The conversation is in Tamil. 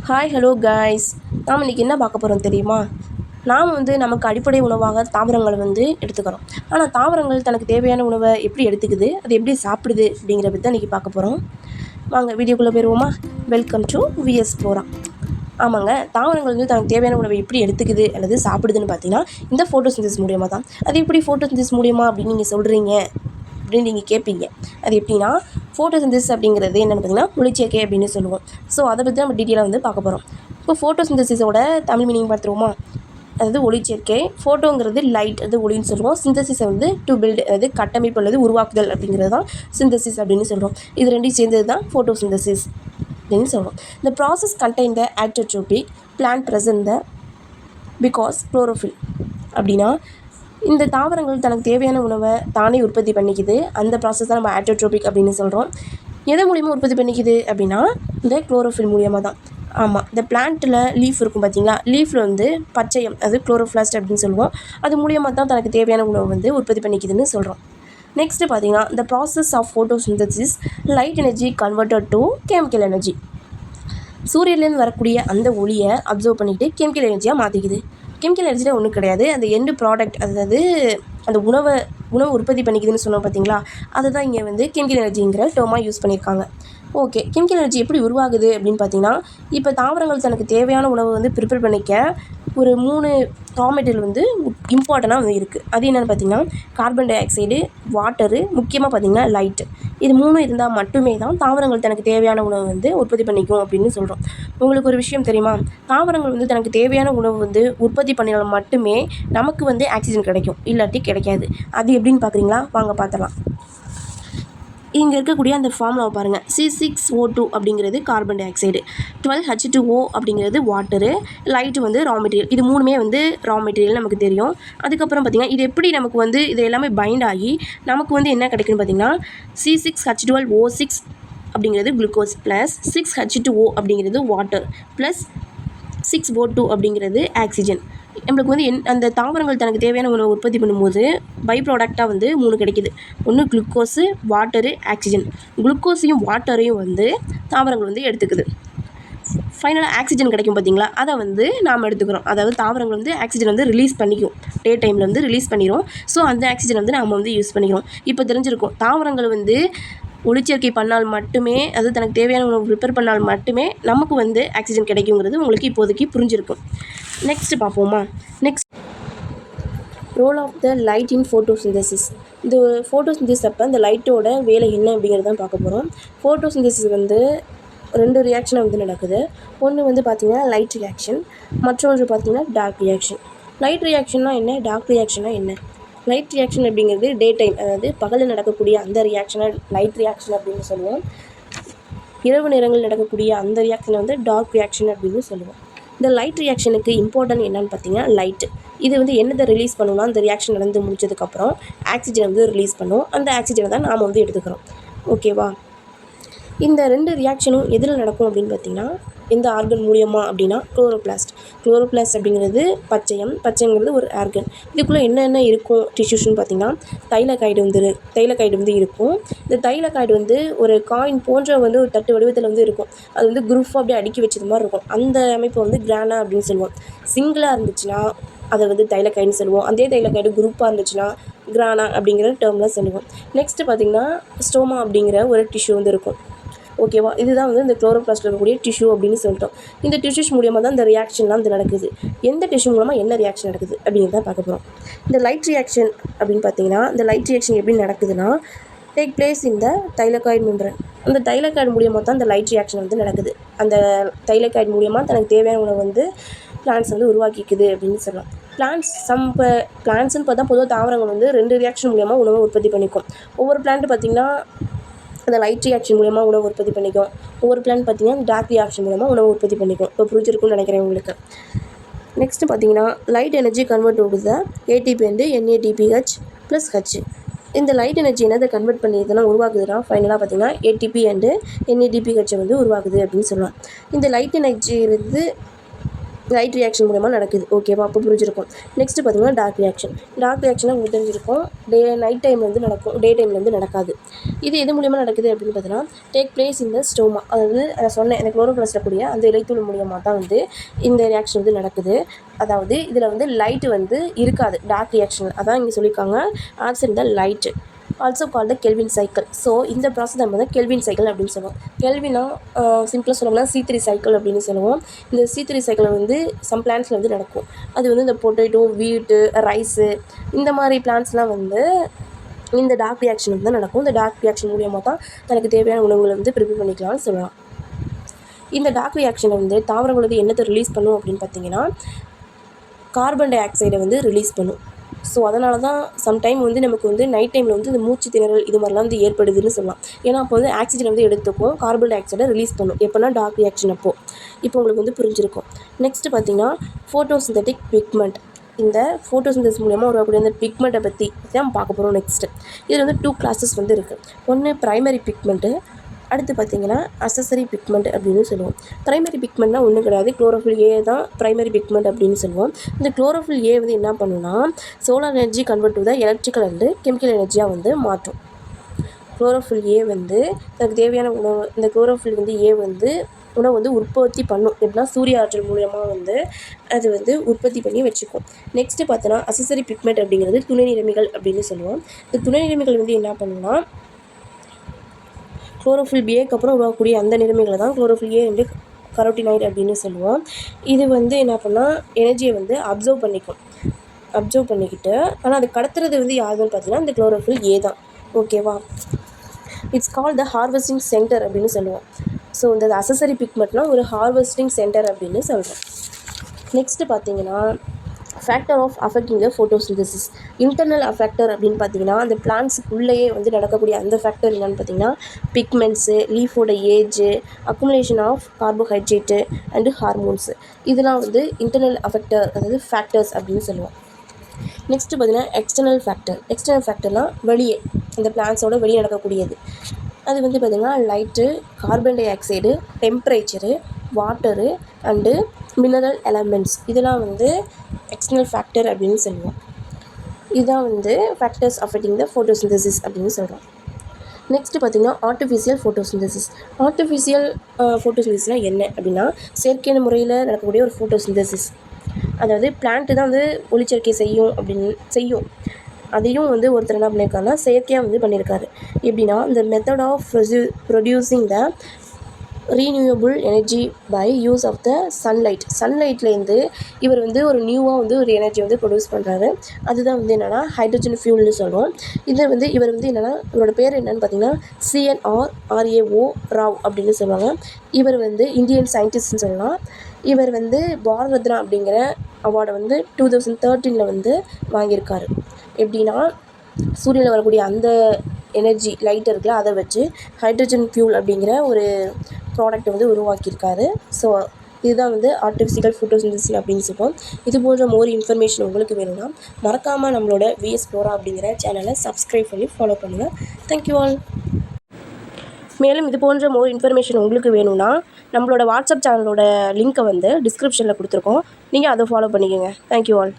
Hi hello guys. நாம் இன்றைக்கி என்ன பார்க்க போகிறோம் தெரியுமா? நாம் நமக்கு அடிப்படை உணவாக தாவரங்களை எடுத்துக்கிறோம். ஆனால் தாவரங்கள் தனக்கு தேவையான உணவை எப்படி எடுத்துக்குது, அது எப்படி சாப்பிடுது அப்படிங்கிற பற்றி தான் இன்றைக்கி பார்க்க போகிறோம். வாங்க வீடியோக்குள்ளே போயிடுவோமா? வெல்கம் டு விஎஸ் போரா. ஆமாங்க, தாவரங்கள் தனக்கு தேவையான உணவை எப்படி எடுத்துக்குது அல்லது சாப்பிடுதுன்னு பார்த்தீங்கன்னா இந்த ஃபோட்டோசிந்தசிஸ் மூலியமாக தான். அது எப்படி ஃபோட்டோசிந்தசிஸ் மூலியமா அப்படின்னு நீங்கள் சொல்கிறீங்க அப்படின்னு நீங்கள் கேட்பீங்க. அது எப்படின்னா ஃபோட்டோசிந்தசிஸ் அப்படிங்கிறது என்னென்னு பார்த்தீங்கன்னா ஒளிச்சேர்க்கை அப்படின்னு சொல்லுவோம். ஸோ அதை பற்றி நம்ம டீட்டெயிலாக பார்க்க போகிறோம். இப்போ ஃபோட்டோசிந்தசிஸோட தமிழ் மீனிங் பார்த்துருவோமா? அதாவது ஒளிச்சேர்க்கை. ஃபோட்டோங்கிறது லைட், அது ஒளின்னு சொல்லுவோம். சிந்தசிஸை டு பில்டு, அதாவது கட்டமைப்பு அல்லது உருவாக்குதல் அப்படிங்கிறது தான் சிந்தசிஸ் அப்படின்னு சொல்கிறோம். இது ரெண்டையும் சேர்ந்தது தான் ஃபோட்டோசிந்தசிஸ் அப்படின்னு சொல்கிறோம். இந்த process contain the autotrophic plant present the because chlorophyll. அப்படின்னா இந்த தாவரங்கள் தனக்கு தேவையான உணவை தானே உற்பத்தி பண்ணிக்குது. அந்த ப்ராசஸ் தான் நம்ம ஆட்டோட்ரோபிக் அப்படின்னு சொல்கிறோம். எதை மூலியமாக உற்பத்தி பண்ணிக்குது அப்படின்னா இந்த குளோரோஃபில் மூலியமாக தான். ஆமாம், இந்த பிளான்ட்டில் லீஃப் இருக்கும் பார்த்தீங்களா, லீஃபில் பச்சையம், அது குளோரோஃப்ளாஸ்ட் அப்படின்னு சொல்லுவோம். அது மூலியமாக தான் தனக்கு தேவையான உணவு உற்பத்தி பண்ணிக்குதுன்னு சொல்கிறோம். நெக்ஸ்ட்டு பார்த்தீங்கன்னா இந்த process of photosynthesis light energy converted to chemical energy. சூரியன்லேருந்து வரக்கூடிய அந்த ஒளியை அப்சர்வ் பண்ணிவிட்டு கெமிக்கல் எனர்ஜியாக மாற்றிக்குது. கெமிக்கல் எனர்ஜியில் ஒன்றும் கிடையாது. அந்த எண்டு ப்ராடக்ட், அதாவது அந்த உணவு உற்பத்தி பண்ணிக்குதுன்னு சொன்னோம் பார்த்தீங்களா, அதுதான் இங்கே கெமிக்கல் எனர்ஜிங்கிற டேர்மாக யூஸ் பண்ணியிருக்காங்க. ஓகே, கெமிக்கல் எனர்ஜி எப்படி உருவாகுது அப்படின்னு பார்த்தீங்கன்னா, இப்போ தாவரங்கள் தனக்கு தேவையான உணவை ப்ரிப்பேர் பண்ணிக்க ஒரு 3 ரா மெட்டீரியல் இம்பார்ட்டண்ட்டாக இருக்குது. அது என்னென்னு பார்த்தீங்கன்னா கார்பன் டை ஆக்சைடு, வாட்டரு, முக்கியமாக பார்த்தீங்கன்னா லைட்டு. இது 3 இருந்தால் மட்டுமே தான் தாவரங்கள் தனக்கு தேவையான உணவு உற்பத்தி பண்ணிக்கும் அப்படின்னு சொல்கிறோம். உங்களுக்கு ஒரு விஷயம் தெரியுமா? தாவரங்கள் தனக்கு தேவையான உணவு உற்பத்தி பண்ணினால் மட்டுமே நமக்கு ஆக்சிஜன் கிடைக்கும், இல்லாட்டி கிடைக்காது. அது எப்படின்னு பார்க்குறீங்களா? வாங்க பார்த்துலாம். இங்கே இருக்கக்கூடிய அந்த ஃபார்முலாவை பாருங்கள். C6O2 அப்படிங்கிறது கார்பன் டை ஆக்சைடு, 12H2O அப்படிங்கிறது வாட்டரு, லைட்டு ரா மெட்டீரியல். இது மூணுமே ரா மெட்டீரியல் நமக்கு தெரியும். அதுக்கப்புறம் பார்த்திங்கன்னா இது எப்படி நமக்கு இது எல்லாமே பைண்ட் ஆகி நமக்கு என்ன கிடைக்குன்னு பார்த்திங்கன்னா C6H12O6 அப்படிங்கிறது குளுக்கோஸ் ப்ளஸ் 6H2O அப்படிங்கிறது வாட்டர் ப்ளஸ் 6O2 அப்படிங்கிறது ஆக்சிஜன். நம்மளுக்கு அந்த தாவரங்கள் தனக்கு தேவையான உணவை உற்பத்தி பண்ணும்போது பை ப்ராடக்டாக 3 கிடைக்கிது. ஒன்று குளுக்கோஸு, வாட்டரு, ஆக்சிஜன். குளுக்கோஸையும் வாட்டரையும் தாவரங்கள் எடுத்துக்குது. ஃபைனலாக ஆக்சிஜன் கிடைக்கும் பார்த்தீங்களா, அதை நாம் எடுத்துக்கிறோம். அதாவது தாவரங்கள் ஆக்சிஜன் ரிலீஸ் பண்ணிக்கும், டே டைமில் ரிலீஸ் பண்ணிடும். ஸோ அந்த ஆக்சிஜன் நாம் யூஸ் பண்ணிக்கிறோம். இப்போ தெரிஞ்சிருக்கும் தாவரங்கள் ஒளிச்சேர்க்கை பண்ணால் மட்டுமே, அது தனக்கு தேவையான உணவு ப்ரிப்பேர் பண்ணால் மட்டுமே நமக்கு ஆக்சிஜன் கிடைக்குங்கிறது உங்களுக்கு இப்போதைக்கு புரிஞ்சிருக்கும். நெக்ஸ்ட் பார்ப்போமா? Next role of the light in photosynthesis. இந்த ஃபோட்டோசிந்தசிஸ் அப்போ இந்த லைட்டோட வேலை என்ன அப்படிங்கிறது தான் பார்க்க போகிறோம். ஃபோட்டோசிந்தசிஸ் 2 ரியாக்ஷன் நடக்குது. ஒன்று பார்த்திங்கன்னா லைட் ரியாக்ஷன், மற்றொன்று பார்த்திங்கன்னா டார்க் ரியாக்ஷன். லைட் ரியாக்ஷன்னா என்ன, டார்க் ரியாக்ஷன்னா என்ன? லைட் ரியாக்ஷன் அப்படிங்கிறது டே டைம், அதாவது பகலில் நடக்கக்கூடிய அந்த ரியாக்ஷனை லைட் ரியாக்ஷன் அப்படின்னு சொல்லுவோம். இரவு நேரங்கள் நடக்கக்கூடிய அந்த ரியாக்ஷனை டார்க் ரியாக்ஷன் அப்படின்னு சொல்லுவோம். இந்த லைட் ரியாக்ஷனுக்கு இம்பார்ட்டன்ட் என்னென்னு பார்த்தீங்கன்னா லைட்டு. இது என்னதை ரிலீஸ் பண்ணுவோம்னா, அந்த ரியாக்ஷன் நடந்து முடிச்சதுக்கப்புறம் ஆக்சிஜனை ரிலீஸ் பண்ணுவோம். அந்த ஆக்சிஜனை தான் நாம் எடுத்துக்கிறோம். ஓகேவா? இந்த 2 ரியாக்ஷனும் எதில் நடக்கும் அப்படின்னு பார்த்தீங்கன்னா எந்த ஆர்கன் மூலியமாக அப்படின்னா குளோரோபிளாஸ்ட். குளோரோபிளாஸ்ட் அப்படிங்கிறது பச்சைங்கிறது ஒரு ஆர்கன். இதுக்குள்ளே என்னென்ன இருக்கும் டிஷ்யூஸ்னு பார்த்தீங்கன்னா தைலகாய்டு இருக்கும். இந்த தைலகாய்டு ஒரு காயின் போன்ற ஒரு தட்டு வடிவத்தில் இருக்கும். அது குரூப்பாக அப்படியே அடுக்கி வச்சது மாதிரி இருக்கும். அந்த அமைப்பு கிரானா அப்படின்னு சொல்லுவோம். சிங்கிளாக இருந்துச்சுன்னா அதை தைலகாய்டுன்னு சொல்லுவோம். அதே தைலகாய்டு குரூப்பாக இருந்துச்சுன்னா கிரானா அப்படிங்கிற டேர்மில் சொல்லுவோம். நெக்ஸ்ட்டு பார்த்திங்கன்னா ஸ்டோமா அப்படிங்கிற ஒரு டிஷ்யூ இருக்கும். ஓகேவா? இதுதான் இந்த குளோரோபிளாஸ்ட்டில் இருக்கக்கூடிய டிஷ்யூ அப்படின்னு சொல்லிட்டோம். இந்த டிஷ்யூஸ் மூலியமாக தான் இந்த ரியாக்ஷன்லாம் நடக்குது. எந்த டிஷ்யூ மூலமாக என்ன ரியாக்ஷன் நடக்குது அப்படிங்கிறத பார்க்க போகிறோம். இந்த லைட் ரியாக்ஷன் அப்படின்னு பார்த்தீங்கன்னா இந்த லைட் ரியாக்ஷன் எப்படி நடக்குதுன்னா டேக் பிளேஸ் இந்த தைலகாய்டு மெம்பரன். அந்த தைலகாய்டு மூலியமாக தான் இந்த லைட் ரியாக்ஷன் நடக்குது. அந்த தைலகாய்டு மூலியமாக தனக்கு தேவையான உணவு பிளான்ட்ஸ் உருவாக்கிக்குது அப்படின்னு சொல்லலாம். பிளான்ட்ஸ்ன்னு பார்த்தா பொதுவாக தாவரங்கள் 2 ரியாக்ஷன் மூலியமாக உணவை உற்பத்தி பண்ணிக்கும். ஒவ்வொரு பிளான்ட்டு பார்த்திங்கன்னா அந்த லைட் ரியாக்ஷன் மூலமாக உணவு உற்பத்தி பண்ணிக்கும். ஒவ்வொரு பிளான்ட் பார்த்திங்கன்னா டார்க் ரியாக்ஷன் மூலமாக உணவு உற்பத்தி பண்ணிக்கும். இப்போ புரிஞ்சிருக்கும்னு நினைக்கிறேன் உங்களுக்கு. நெக்ஸ்ட்டு பார்த்திங்கன்னா லைட் எனர்ஜி கன்வெர்ட் ஆகுது ATP and NADPH plus H. இந்த லைட் எனர்ஜி என்னதை கன்வெர்ட் பண்ணி இதெல்லாம் உருவாக்குதுன்னா ஃபைனலாக பார்த்திங்கன்னா ATP அண்டு NADPH உருவாக்குது அப்படின்னு சொல்லலாம். இந்த லைட் எனர்ஜி லைட் ரியாக்ஷன் மூலமாக நடக்குது. ஓகேவா? அப்போ புரிஞ்சிருக்கும். நெக்ஸ்ட்டு பார்த்திங்கன்னா டார்க் ரியாக்ஷன். டார்க் ரியாக்ஷனாக உங்களுக்கு தெரிஞ்சிருக்கும். நைட் டைமில் வந்து நடக்கும், டே டைமில் வந்து நடக்காது. இது எது மூலியமாக நடக்குது அப்படின்னு பார்த்தீங்கன்னா, டேக் பிளேஸ் இந்த ஸ்டோமா. அதாவது நான் சொன்னேன், எனக்கு குளோரோபிளாஸ்ட்டில் கூடிய அந்த இலைத்தூள் மூலியமாக தான் வந்து இந்த ரியாக்ஷன் வந்து நடக்குது. அதாவது இதில் வந்து லைட்டு வந்து இருக்காது டார்க் ரியாக்ஷன். அதான் இங்கே சொல்லியிருக்காங்க, ஆப்சென்ட் த லைட்டு, ஆல்சோ கால் த கெல்வின் சைக்கிள். ஸோ இந்த ப்ராசஸ் நம்ம வந்து கெல்வின் சைக்கிள் அப்படின்னு சொல்லுவோம். கெல்வினா சிம்பிளாக சொல்லணும்னா C3 சைக்கிள் அப்படின்னு சொல்லுவோம். இந்த C3 சைக்கிள் வந்து சம் பிளான்ஸில் வந்து நடக்கும். அது வந்து இந்த பொட்டேட்டோ, வீட்டு, ரைஸு இந்த மாதிரி பிளான்ட்ஸ்லாம் வந்து இந்த டார்க் ரியாக்ஷன் வந்து தான் நடக்கும். இந்த டார்க் ரியாக்ஷன் மூலியமாக தான் தனக்கு தேவையான உணவுகளை வந்து ப்ரிப்பேர் பண்ணிக்கலாம்னு சொல்லலாம். இந்த டார்க் ரியாக்ஷனை வந்து தாவரங்கள் வந்து என்னத்தை ரிலீஸ் பண்ணும் அப்படின்னு பார்த்தீங்கன்னா, கார்பன் டை ஆக்சைடை வந்து ரிலீஸ் பண்ணும். ஸோ அதனால தான் சம்டைம் வந்து நமக்கு வந்து நைட் டைமில் வந்து இந்த மூச்சு திணறல் இது மாதிரிலாம் வந்து ஏற்படுதுன்னு சொல்லலாம். ஏன்னா அப்போ வந்து ஆக்சிஜன் வந்து எடுத்துக்கும், கார்பன் டை ஆக்சைடை ரிலீஸ் பண்ணும். எப்போனா டார்க் ரியாக்ஷன் அப்போது. இப்போ உங்களுக்கு வந்து புரிஞ்சிருக்கும். நெக்ஸ்ட்டு பார்த்திங்கன்னா ஃபோட்டோசிந்தட்டிக் பிக்மெண்ட். இந்த ஃபோட்டோசிந்தசிஸ் மூலமாக உருவாக்கக்கூடிய அந்த பிக்மெண்ட்டை பற்றி தான் பார்க்க போகிறோம் நெக்ஸ்ட்டு. இதில் வந்து 2 கிளாஸஸ் வந்து இருக்குது. ஒன்று ப்ரைமரி பிக்மெண்ட்டு, அடுத்து பார்த்திங்கன்னா அசசரி பிக்மெண்ட் அப்படின்னு சொல்லுவோம். ப்ரைமரி பிக்மெண்ட்னா ஒன்றும் கிடையாது, குளோரோஃபில் ஏ தான் ப்ரைமரி பிக்மெண்ட் அப்படின்னு சொல்லுவோம். இந்த குளோரோஃபில் ஏ வந்து என்ன பண்ணுன்னா, solar energy convert to the electrical and chemical எனர்ஜியாக வந்து மாற்றும். குளோரோஃபில் ஏ வந்து தனக்கு தேவையான உணவு, இந்த குளோரோஃபில் வந்து ஏ வந்து உணவு வந்து உற்பத்தி பண்ணும். எப்படின்னா சூரிய ஆற்றல் மூலமாக வந்து அது வந்து உற்பத்தி பண்ணி வச்சுக்கும். நெக்ஸ்ட்டு பார்த்தோன்னா அசசரி பிக்மெண்ட் அப்படிங்கிறது துணை நிறமிகள் அப்படின்னு சொல்லுவோம். இந்த துணை நிறமிகள் வந்து என்ன பண்ணுன்னா, குளோரோஃபில் ஏக்கு அப்புறம் உருவாக்கக்கூடிய அந்த நிறமிகளை தான் குளோரோஃபில் ஏ அண்டு கரோட்டினாய்டு அப்படின்னு சொல்லுவோம். இது வந்து என்ன பண்ணால் எனர்ஜியை வந்து அப்சர்வ் பண்ணிக்கிட்டு, ஆனால் அது கடத்துறது வந்து யாருன்னு பார்த்தீங்கன்னா இந்த குளோரோஃபில் ஏ தான். ஓகேவா? It's call the harvesting centre அப்படின்னு சொல்லுவோம். ஸோ இந்த அசசரி பிக்மெண்ட்னா ஒரு ஹார்வெஸ்டிங் சென்டர் அப்படின்னு சொல்கிறோம். நெக்ஸ்ட்டு பார்த்தீங்கன்னா factor of affecting the photosynthesis. Internal factor அப்படின்னு பார்த்தீங்கன்னா அந்த பிளான்ட்ஸுக்குள்ளேயே வந்து நடக்கக்கூடிய அந்த ஃபேக்டர் என்னென்னு பார்த்தீங்கன்னா பிக்மெண்ட்ஸு, லீஃபோட age, accumulation of carbohydrate and hormones. இதெல்லாம் வந்து இன்டர்னல் அஃபெக்டர், அதாவது ஃபேக்டர்ஸ் அப்படின்னு சொல்லுவோம். நெக்ஸ்ட்டு பார்த்தீங்கன்னா எக்ஸ்டர்னல் ஃபேக்டர். எக்ஸ்டர்னல் ஃபேக்டர்னால் வெளியே, இந்த பிளான்ஸோட வெளியே நடக்கக்கூடியது. அது வந்து பார்த்திங்கன்னா light, carbon di oxide, temperature, water and mineral elements, இதெல்லாம் வந்து எக்ஸ்டர்னல் ஃபேக்டர் அப்படின்னு சொல்லுவோம். இதுதான் வந்து ஃபேக்டர்ஸ் அஃபெக்டிங் த ஃபோட்டோசிந்தசிஸ் அப்படின்னு சொல்கிறோம். நெக்ஸ்ட்டு பார்த்திங்கன்னா ஆர்டிஃபிஷியல் ஃபோட்டோசிந்தசிஸ். ஆர்டிஃபிஷியல் ஃபோட்டோசிந்தசிஸ்னால் என்ன அப்படின்னா, செயற்கையான முறையில் நடக்கக்கூடிய ஒரு ஃபோட்டோசிந்தசிஸ். அதாவது பிளான்ட்டு தான் வந்து ஒளிச்சேர்க்கை செய்யும். அதையும் வந்து ஒருத்தர் என்ன பண்ணியிருக்காருன்னா செயற்கையாக வந்து பண்ணியிருக்காரு. எப்படின்னா இந்த method of producing the renewable energy by use of the சன்லைட்லேருந்து இவர் வந்து ஒரு நியூவாக வந்து ஒரு எனர்ஜி வந்து ப்ரொடியூஸ் பண்ணுறாரு. அதுதான் வந்து என்னென்னா ஹைட்ரஜன் ஃபியூல்னு சொல்லுவோம். இவர் வந்து என்னென்னா, இவரோட பேர் என்னென்னு பார்த்தீங்கன்னா CNRAO ராவ் அப்படின்னு சொல்லுவாங்க. இவர் வந்து இந்தியன் சயின்டிஸ்ட்னு சொல்லலாம். இவர் வந்து பாரத் ரத்னா அப்படிங்கிற அவார்டை வந்து 2013 வந்து வாங்கியிருக்காரு. எப்படின்னா சூரியனில் வரக்கூடிய அந்த எனர்ஜி லைட் இருக்குல்ல, அதை வச்சு ஹைட்ரஜன் ஃபியூல் அப்படிங்கிற ஒரு ப்ராடக்ட் வந்து உருவாக்கியிருக்காரு. ஸோ இதுதான் வந்து ஆர்டிஃபிஷியல் ஃபோட்டோசிந்தசிஸ் அப்படின்னு சொல்லுவோம். இது போன்ற மோர் இன்ஃபர்மேஷன் உங்களுக்கு வேணும்னா மறக்காமல் நம்மளோட VS Flora அப்படிங்கிற சேனலை சப்ஸ்கிரைப் பண்ணி ஃபாலோ பண்ணுங்கள். Thank you all. மேலும் இது போன்ற மோர் இன்ஃபர்மேஷன் உங்களுக்கு வேணும்னா நம்மளோட வாட்ஸ்அப் சேனலோட லிங்க்கை வந்து டிஸ்கிரிப்ஷனில் கொடுத்துருக்கோம். நீங்கள் அதை ஃபாலோ பண்ணிக்கோங்க. Thank you all.